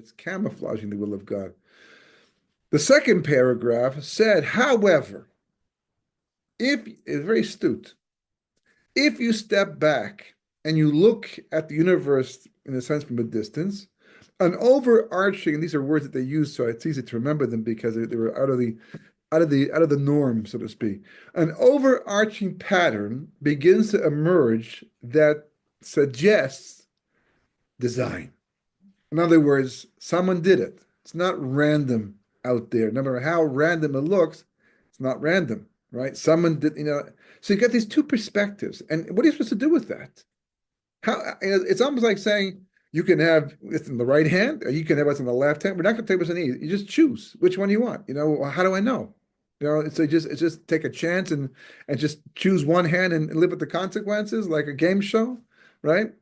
it's camouflaging the will of God. The second paragraph said, however, if it's very astute, if you step back and you look at the universe in a sense from a distance, an overarching, and these are words that they use, so it's easy to remember them because they were out of the norm, so to speak. An overarching pattern begins to emerge that suggests design. In other words, someone did it. It's not random out there. No matter how random it looks, it's not random, right? Someone did. So you got these two perspectives. And what are you supposed to do with that? It's almost like saying you can have it's in the right hand or you can have what's in the left hand. We're not going to tell you what's in either. You just choose which one you want. How do I know? It's just take a chance and just choose one hand and live with the consequences like a game show, right?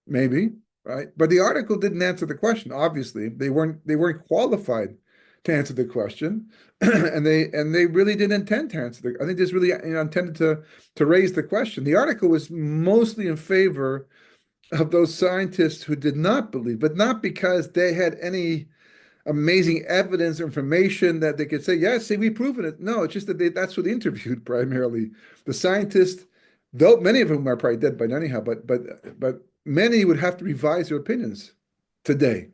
Maybe, right? But the article didn't answer the question. Obviously, they weren't qualified to answer the question, and they really didn't intend to answer the. I think this really intended to raise the question. The article was mostly in favor of those scientists who did not believe, but not because they had any amazing evidence or information that they could say, yeah, see, we've proven it. No, it's just that that's what they interviewed primarily. The scientists, though many of them are probably dead by now anyhow, but many would have to revise their opinions today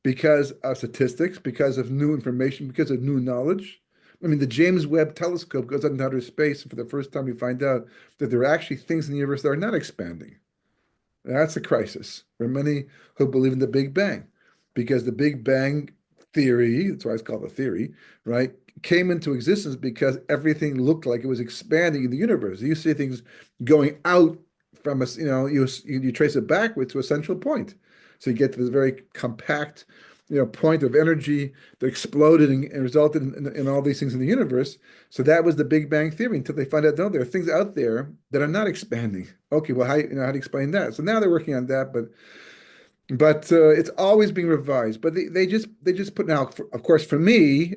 because of statistics, because of new information, because of new knowledge. I mean, the James Webb Telescope goes out into outer space, and for the first time, we find out that there are actually things in the universe that are not expanding. That's a crisis for many who believe in the Big Bang, because the Big Bang theory, that's why it's called a theory, right, came into existence because everything looked like it was expanding in the universe. You see things going out from us, you trace it backwards to a central point. So you get to this very compact, point of energy that exploded and resulted in all these things in the universe. So that was the Big Bang theory until they find out, no, there are things out there that are not expanding. Okay, well, how do you explain that? So now they're working on that, but it's always being revised. But they just put now. Of course, for me,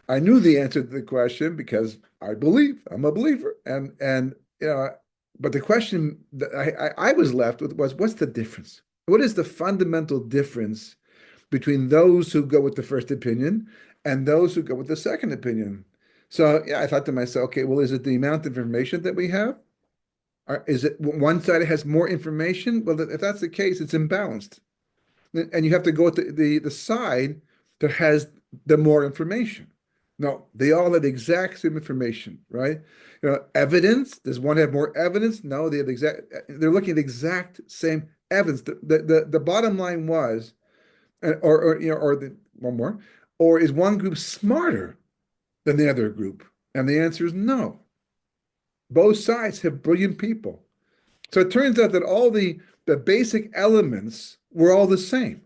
I knew the answer to the question because I believe I'm a believer, and but the question that I was left with was, what's the difference? What is the fundamental difference between those who go with the first opinion and those who go with the second opinion? So yeah, I thought to myself, okay, well, is it the amount of information that we have? Or is it one side has more information? Well, if that's the case, it's imbalanced. And you have to go with the side that has the more information. No, they all have the exact same information, right? Evidence. Does one have more evidence? No, they have they're looking at the exact same evidence. The bottom line was, one more, or is one group smarter than the other group? And the answer is no. Both sides have brilliant people. So it turns out that all the basic elements were all the same.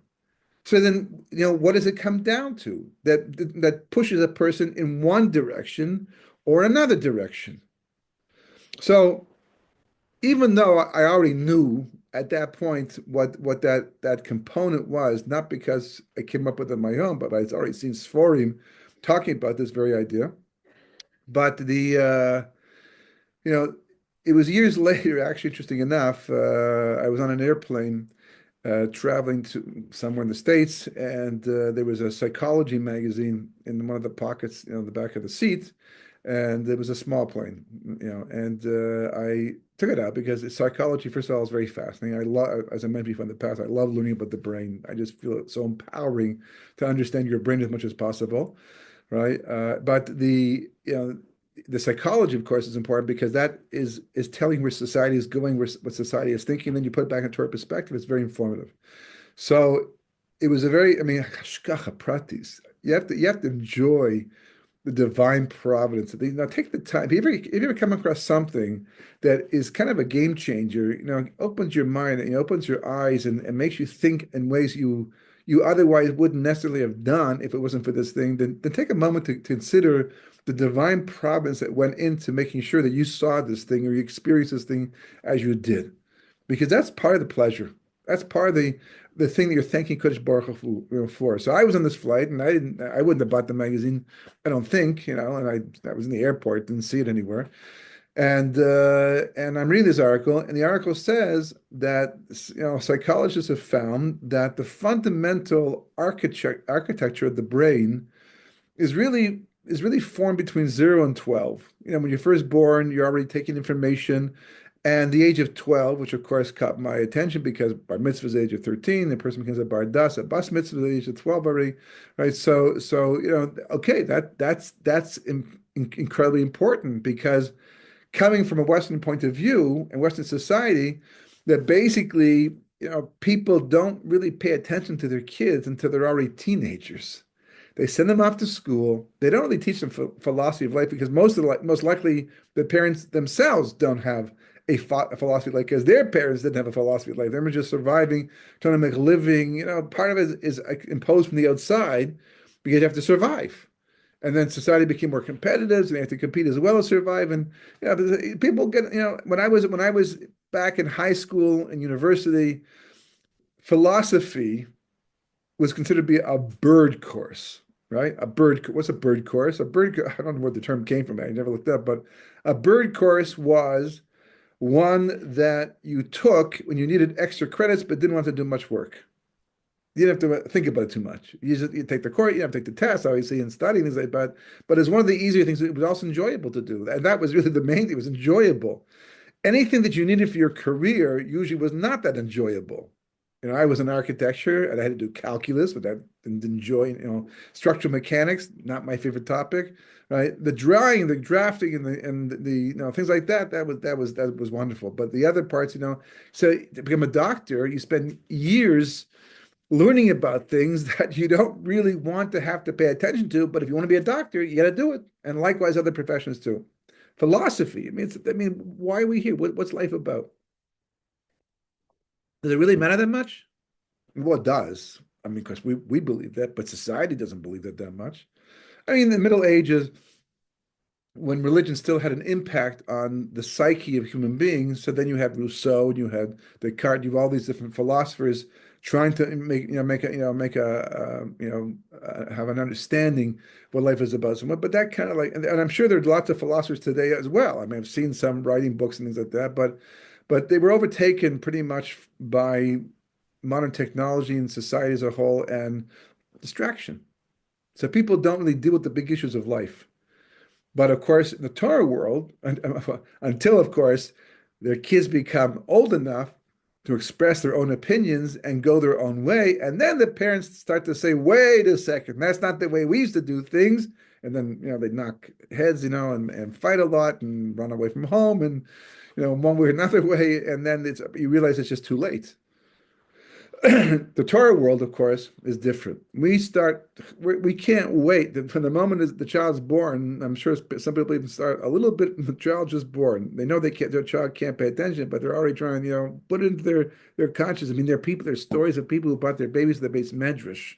So then, what does it come down to? That pushes a person in one direction or another direction. So even though I already knew at that point what that component was, not because I came up with it on my own, but I'd already seen Sforim talking about this very idea. But you know, it was years later, actually, interesting enough, I was on an airplane traveling to somewhere in the States, and there was a psychology magazine in one of the pockets, the back of the seat, and it was a small plane, and I took it out because psychology, first of all, is very fascinating. I love, as I mentioned before in the past, I love learning about the brain. I just feel it so empowering to understand your brain as much as possible, right? But the psychology, of course, is important because that is telling where society is going, what society is thinking. Then you put it back into our perspective. It's very informative. So it was I mean, hashgacha pratis. You have to enjoy the divine providence. Now take the time. If you ever come across something that is kind of a game changer, opens your mind and opens your eyes and makes you think in ways you otherwise wouldn't necessarily have done if it wasn't for this thing, then take a moment to consider the divine providence that went into making sure that you saw this thing or you experienced this thing as you did. Because that's part of the pleasure. That's part of the thing that you're thanking Kodesh Baruch Hu for. So I was on this flight and I wouldn't have bought the magazine, I don't think, and I was in the airport, didn't see it anywhere. And I'm reading this article, and the article says that psychologists have found that the fundamental architecture of the brain is really formed between 0 and 12. When you're first born, you're already taking information, and the age of 12, which of course caught my attention because bar mitzvah is the age of 13, the person becomes a bar das, a bas mitzvah is the age of 12 already, right? So okay, that's incredibly important because coming from a Western point of view and Western society, that basically, people don't really pay attention to their kids until they're already teenagers. They send them off to school. They don't really teach them philosophy of life because most likely the parents themselves don't have a philosophy of life because their parents didn't have a philosophy of life. They're just surviving, trying to make a living. Part of it is imposed from the outside because you have to survive. And then society became more competitive, so they have to compete as well as survive. And people get, when I was back in high school and university, philosophy was considered to be a bird course, right? What's a bird course? I don't know where the term came from. I never looked up, but a bird course was one that you took when you needed extra credits but didn't want to do much work. You didn't have to think about it too much. You take the course, you have to take the test, obviously, and study things like that. But it's one of the easier things. It was also enjoyable to do, and that was really the main thing. It was enjoyable. Anything that you needed for your career usually was not that enjoyable. I was in architecture and I had to do calculus, but I didn't enjoy, structural mechanics, not my favorite topic, right? The drawing, the drafting, and the things like that, that was wonderful. But the other parts, so to become a doctor, you spend years learning about things that you don't really want to have to pay attention to. But if you want to be a doctor, you got to do it. And likewise, other professions too. Philosophy. I mean, why are we here? What's life about? Does it really matter that much? Well, it does. I mean, because we believe that, but society doesn't believe that much. I mean, in the Middle Ages, when religion still had an impact on the psyche of human beings. So then you had Rousseau, and you had Descartes, you have all these different philosophers trying to have an understanding what life is about. So, but that kind of and I'm sure there's lots of philosophers today as well. I mean, I've seen some writing books and things like that, but they were overtaken pretty much by modern technology and society as a whole and distraction. So people don't really deal with the big issues of life. But of course, in the Torah world, until of course their kids become old enough to express their own opinions and go their own way, and then the parents start to say, "Wait a second, that's not the way we used to do things." And then they knock heads, and fight a lot and run away from home, and one way or another way, and then you realize it's just too late. The Torah world, of course, is different. We can't wait from the moment the child's born. I'm sure some people even start a little bit when the child just born. They know their child can't pay attention, but they're already trying, put it into their conscious. I mean, there's stories of people who brought their babies to the base medrash,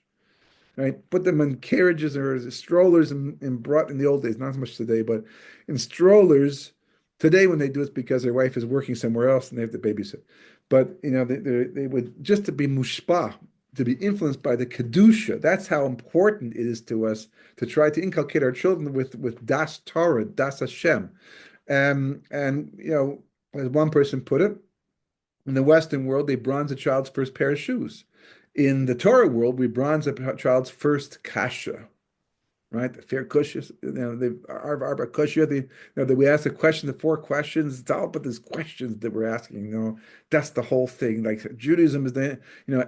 right? Put them in carriages or strollers and brought in the old days, not so much today, but in strollers. Today, when they do it, because their wife is working somewhere else and they have to babysit. But they would just to be mushpa, to be influenced by the kedusha. That's how important it is to us to try to inculcate our children with das Torah, das Hashem. And as one person put it, in the Western world, they bronze a child's first pair of shoes. In the Torah world, we bronze a child's first kasha, right? The fair kushas, our kushya, that we ask the question, the four questions. It's all about these questions that we're asking. That's the whole thing. Like Judaism is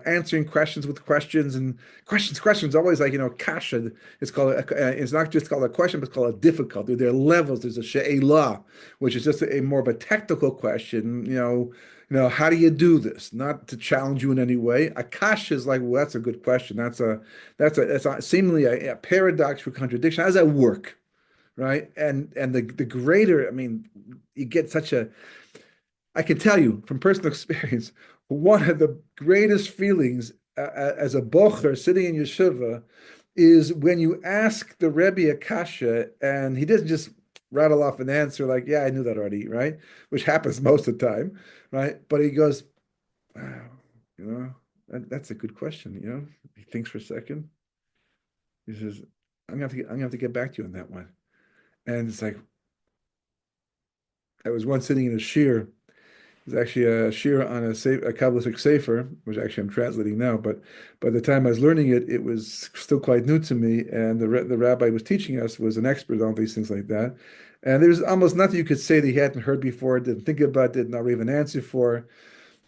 answering questions with questions and questions. Always like kasha. It's called. It's not just called a question, but it's called a difficulty. There are levels. There's a she'elah, which is just a more of a technical question. How do you do this? Not to challenge you in any way. Akash is like, well, that's a good question. That's seemingly a paradox or contradiction. How does that work? Right? And the greater, I mean, you get I can tell you from personal experience, one of the greatest feelings as a bocher sitting in yeshiva is when you ask the Rebbe a kasha and he doesn't just rattle off an answer like, yeah, I knew that already, right? Which happens most of the time, right? But he goes, wow, that's a good question. He thinks for a second. He says, I'm gonna have to get back to you on that one. And it's like, I was once sitting in a shiur. It's actually a shiur on a Kabbalistic sefer, which actually I'm translating now. But by the time I was learning it, it was still quite new to me. And the rabbi was teaching us was an expert on these things like that. And there's almost nothing you could say that he hadn't heard before, didn't think about, did not have an answer for.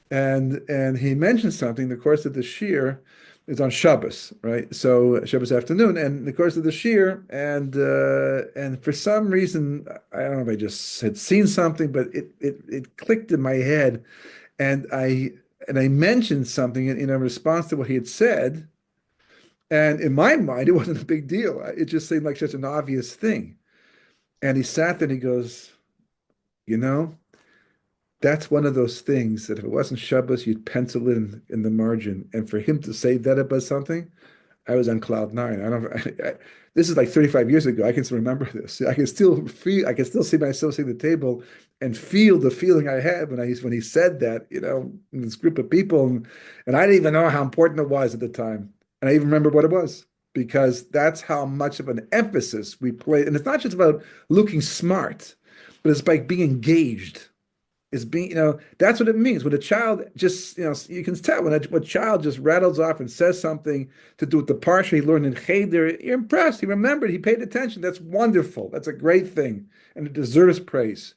And he mentioned something. The course of the shiur is on Shabbos, right? So Shabbos afternoon, and the course of the shiur, and for some reason, I don't know if I just had seen something, but it clicked in my head, and I mentioned something in a response to what he had said, and in my mind, it wasn't a big deal. It just seemed like such an obvious thing. And he sat there and he goes, you know. That's one of those things that if it wasn't Shabbos, you'd pencil in the margin. And for him to say that about something, I was on cloud nine. I don't. This is like 35 years ago. I can still remember this. I can still feel. I can still see myself sitting at the table and feel the feeling I had when he said that. In this group of people, and I didn't even know how important it was at the time. And I even remember what it was because that's how much of an emphasis we play. And it's not just about looking smart, but it's like being engaged is being, that's what it means. When a child just, you can tell when a child just rattles off and says something to do with the parsha he learned in Cheder, you're impressed. He remembered, he paid attention. That's wonderful. That's a great thing. And it deserves praise.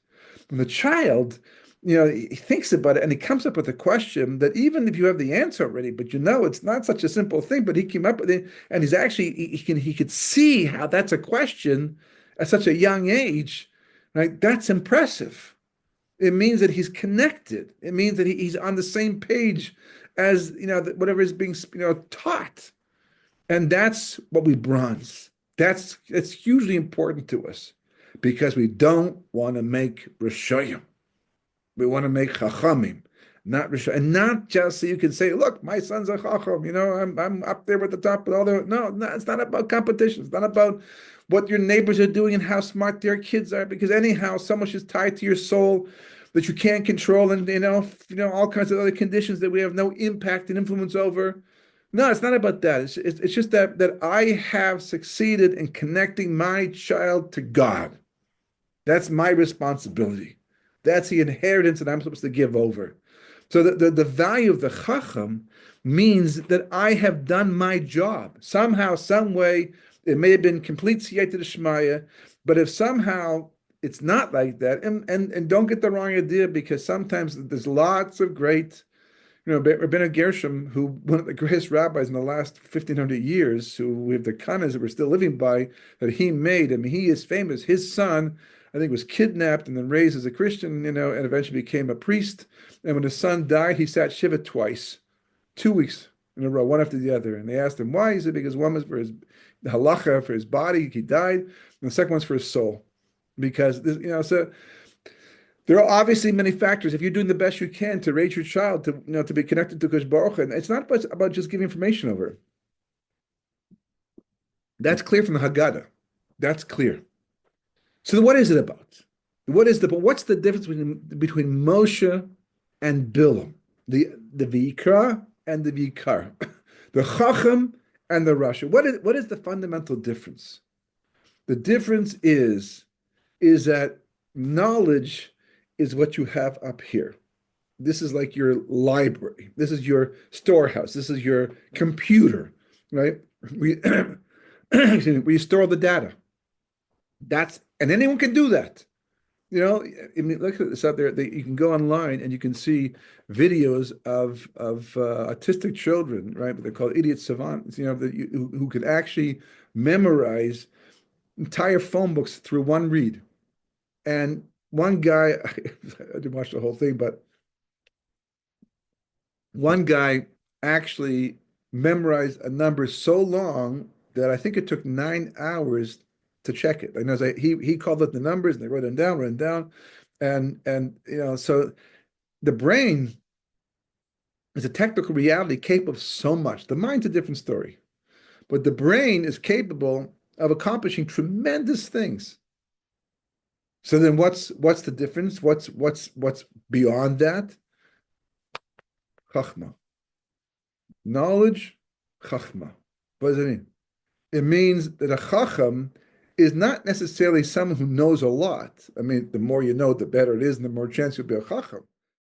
When the child, he thinks about it and he comes up with a question that even if you have the answer already, but it's not such a simple thing, but he came up with it and he's actually, he could see how that's a question at such a young age, right? That's impressive. It means that he's connected. It means that he's on the same page as whatever is being taught, and that's what we bronze. That's hugely important to us because we don't want to make Rishoyim. We want to make Chachamim, not Rishoyim, and not just so you can say, "Look, my son's a Chacham." I'm up there with the top of all the. No, it's not about competition. It's not about what your neighbors are doing and how smart their kids are, because anyhow, so much is tied to your soul that you can't control, and all kinds of other conditions that we have no impact and influence over. No, it's not about that. It's just that I have succeeded in connecting my child to God. That's my responsibility. That's the inheritance that I'm supposed to give over. So the value of the Chacham means that I have done my job. Somehow, some way, it may have been complete siyata d'shmaya, but if somehow it's not like that, and don't get the wrong idea, because sometimes there's lots of great, Rabbeinu Gershom, who one of the greatest rabbis in the last 1,500 years, who we have the kanas that we're still living by, that he made. I mean, he is famous. His son, I think, was kidnapped and then raised as a Christian, and eventually became a priest. And when his son died, he sat shiva twice, 2 weeks in a row, one after the other. And they asked him why. He said, because one was for his halacha, for his body, he died, and the second one's for his soul. Because so there are obviously many factors. If you're doing the best you can to raise your child to be connected to Kosh Baruch Hu, and it's not about just giving information over. That's clear from the Haggadah. That's clear. So what is it about? What's the difference between Moshe and Bilam? The Vayikra and the Vikar, the Chacham and the Rasha. What is the fundamental difference? The difference is that knowledge is what you have up here. This is like your library. This is your storehouse. This is your computer, right? We store the data. And anyone can do that. I mean, look at this out there. You can go online and you can see videos of autistic children, right? But they're called idiot savants. Who can actually memorize entire phone books through one read. And one guy, I didn't watch the whole thing, but one guy actually memorized a number so long that I think it took 9 hours to check it. And he called it the numbers, and they wrote them down, and so the brain is a technical reality capable of so much. The mind's a different story, but the brain is capable of accomplishing tremendous things. So then what's the difference? What's beyond that? Chachma. Knowledge, chachma. What does it mean? It means that a chacham is not necessarily someone who knows a lot. I mean, the more you know, the better it is, and the more chance you'll be a Chacham.